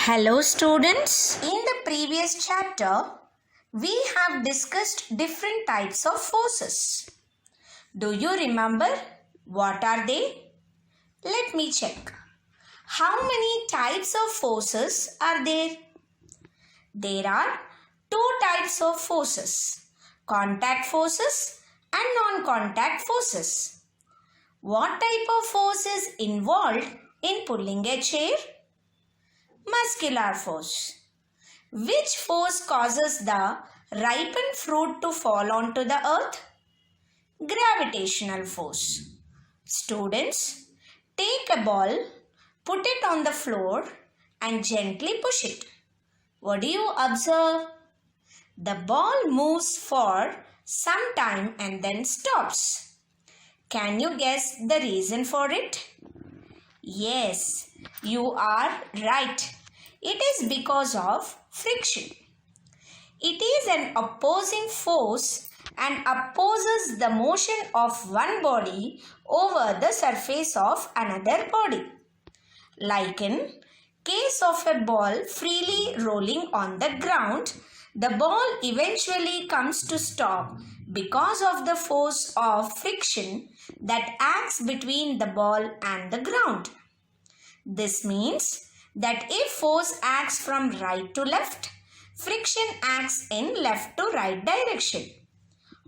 Hello students. In the previous chapter, we have discussed different types of forces. Do you remember? What are they? Let me check. How many types of forces are there? There are two types of forces, contact forces and non-contact forces. What type of force is involved in pulling a chair? Muscular force. Which force causes the ripened fruit to fall onto the earth? Gravitational force. Students, take a ball, put it on the floor and gently push it. What do you observe? The ball moves for some time and then stops. Can you guess the reason for it? Yes, you are right. It is because of friction. It is an opposing force and opposes the motion of one body over the surface of another body. Like in case of a ball freely rolling on the ground, the ball eventually comes to stop because of the force of friction that acts between the ball and the ground. This means that if force acts from right to left, friction acts in left to right direction.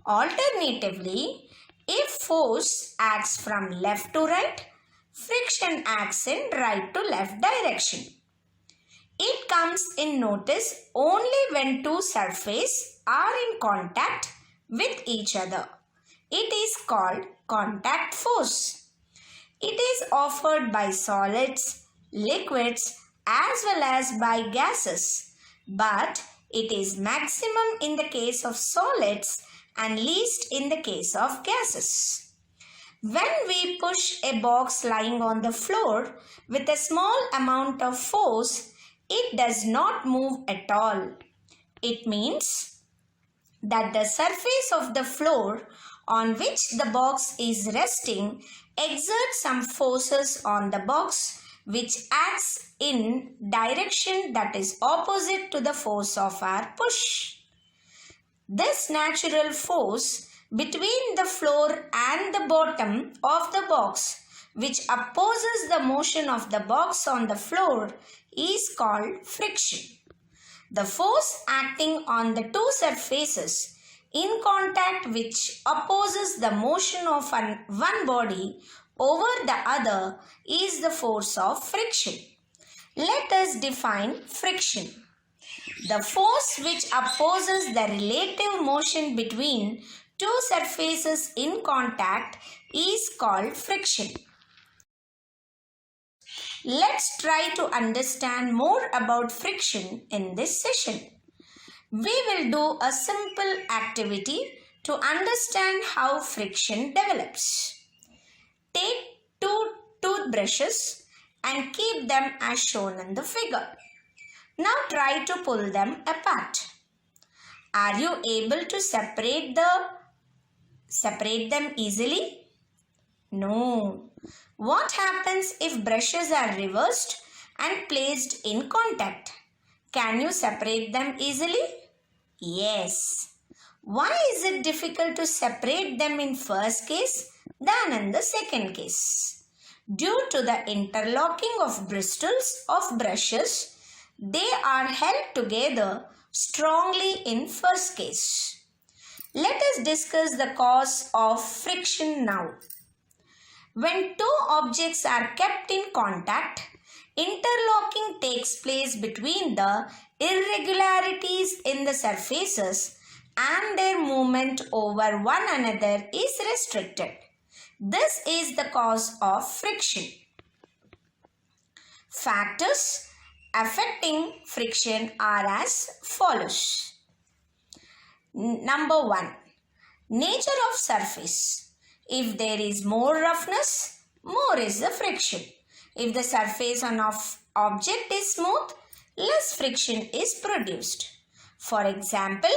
Alternatively, if force acts from left to right, friction acts in right to left direction. It comes in notice only when two surfaces are in contact with each other. It is called contact force. It is offered by solids, liquids as well as by gases, but it is maximum in the case of solids and least in the case of gases. When we push a box lying on the floor with a small amount of force, it does not move at all. It means that the surface of the floor on which the box is resting exerts some forces on the box which acts in direction that is opposite to the force of our push. This natural force between the floor and the bottom of the box which opposes the motion of the box on the floor is called friction. The force acting on the two surfaces in contact which opposes the motion of one body over the other is the force of friction. Let us define friction. The force which opposes the relative motion between two surfaces in contact is called friction. Let's try to understand more about friction in this session. We will do a simple activity to understand how friction develops. Take two toothbrushes and keep them as shown in the figure. Now try to pull them apart. Are you able to separate them easily? No. What happens if brushes are reversed and placed in contact? Can you separate them easily? Yes. Why is it difficult to separate them in first case than in the second case? Due to the interlocking of bristles of brushes, they are held together strongly in first case. Let us discuss the cause of friction now. When two objects are kept in contact, interlocking takes place between the irregularities in the surfaces and their movement over one another is restricted. This is the cause of friction. Factors affecting friction are as follows. Number 1. Nature of surface. If there is more roughness, more is the friction. If the surface on an object is smooth, less friction is produced. For example,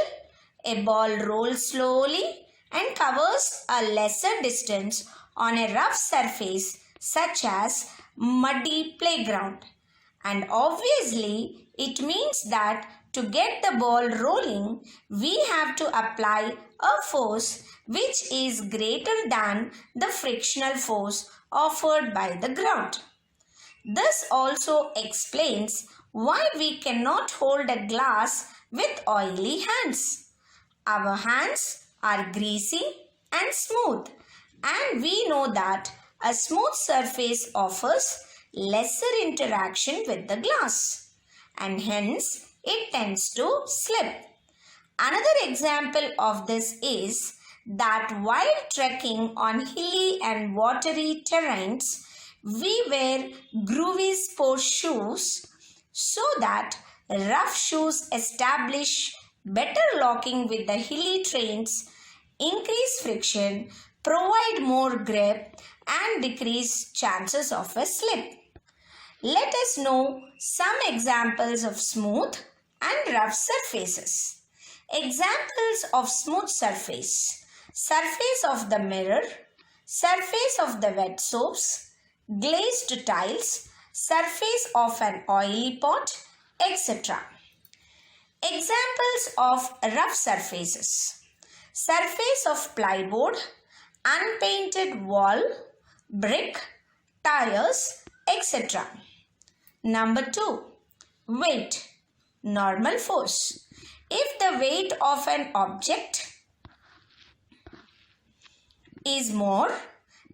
a ball rolls slowly and covers a lesser distance on a rough surface such as muddy playground. And obviously, it means that to get the ball rolling, we have to apply a force which is greater than the frictional force offered by the ground. This also explains why we cannot hold a glass with oily hands. Our hands are greasy and smooth, and we know that a smooth surface offers lesser interaction with the glass, and hence it tends to slip. Another example of this is that while trekking on hilly and watery terrains, we wear groovy sports shoes so that rough shoes establish better locking with the hilly terrains, increase friction, provide more grip, and decrease chances of a slip. Let us know some examples of smooth and rough surfaces. Examples of smooth surface: surface of the mirror, surface of the wet soaps, glazed tiles, surface of an oily pot, etc. Examples of rough surfaces: surface of plywood, unpainted wall, brick, tires, etc. Number 2. Weight. Normal force. If the weight of an object is more,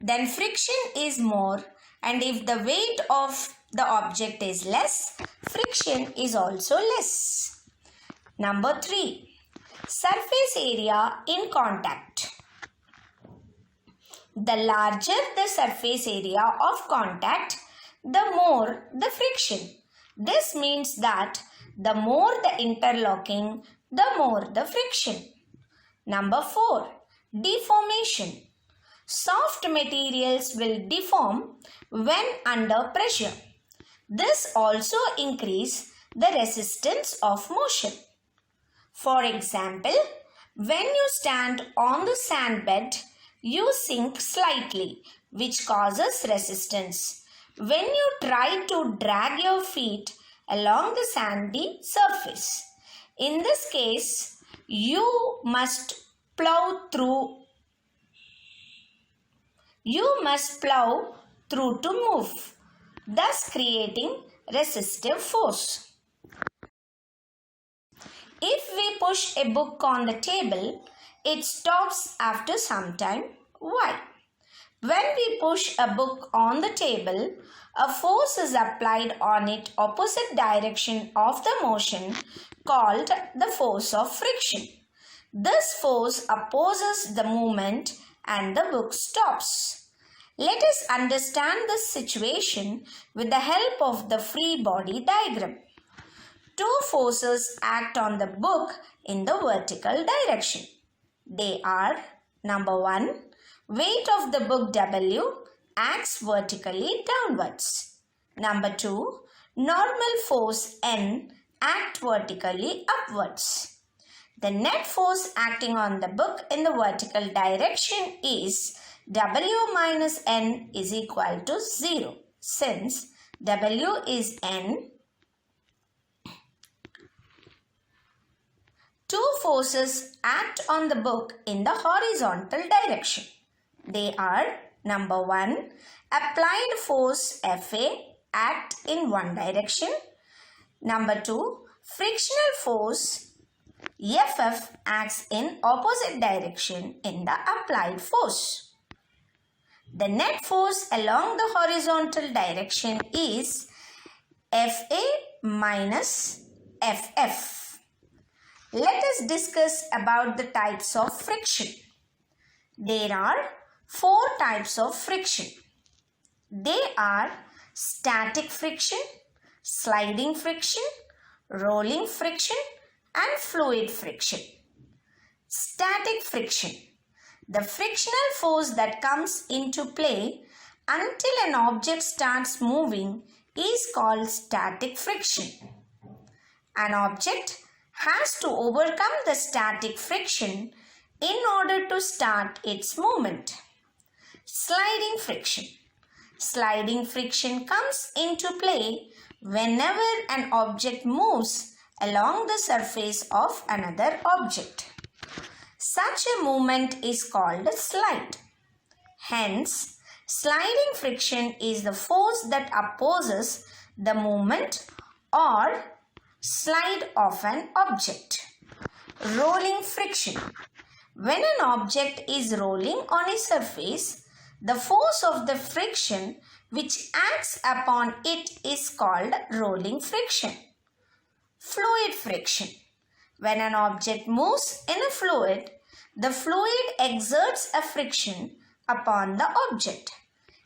then friction is more, and if the weight of the object is less, friction is also less. Number 3. Surface area in contact. The larger the surface area of contact, the more the friction. This means that the more the interlocking, the more the friction. Number 4. Deformation. Soft materials will deform when under pressure. This also increases the resistance of motion. For example, when you stand on the sand bed, you sink slightly, which causes resistance. When you try to drag your feet along the sandy surface, in this case, you must plow through to move, thus creating resistive force. If we push a book on the table, it stops after some time. Why? When we push a book on the table, a force is applied on its opposite direction of the motion called the force of friction. This force opposes the movement and the book stops. Let us understand this situation with the help of the free body diagram. Two forces act on the book in the vertical direction. They are: number 1, weight of the book W acts vertically downwards. Number 2, normal force N acts vertically upwards. The net force acting on the book in the vertical direction is W minus N is equal to 0. Since W is N, two forces act on the book in the horizontal direction. They are: number 1, applied force Fa act in one direction. Number 2, frictional force Ff acts in opposite direction in the applied force. The net force along the horizontal direction is Fa minus Ff. Let us discuss about the types of friction. There are 4 types of friction. They are static friction, sliding friction, rolling friction, and fluid friction. Static friction. The frictional force that comes into play until an object starts moving is called static friction. An object has to overcome the static friction in order to start its movement. Sliding friction. Sliding friction comes into play whenever an object moves along the surface of another object. Such a movement is called a slide. Hence, sliding friction is the force that opposes the movement or slide of an object. Rolling friction. When an object is rolling on a surface, the force of the friction which acts upon it is called rolling friction. Fluid friction. When an object moves in a fluid, the fluid exerts a friction upon the object.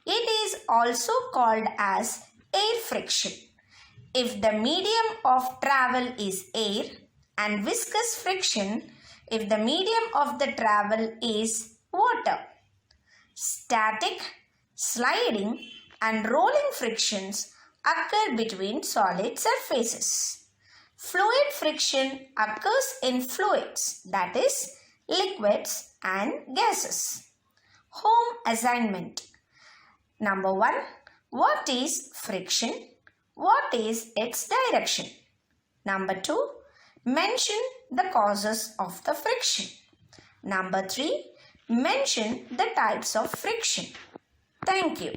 It is also called as air friction. If the medium of travel is air, and viscous friction if the medium of the travel is water. Static, sliding and rolling frictions occur between solid surfaces. Fluid friction occurs in fluids, that is, liquids and gases. Home assignment. Number 1. What is friction? What is its direction? Number 2. Mention the causes of the friction. Number 3. Mention the types of friction. Thank you.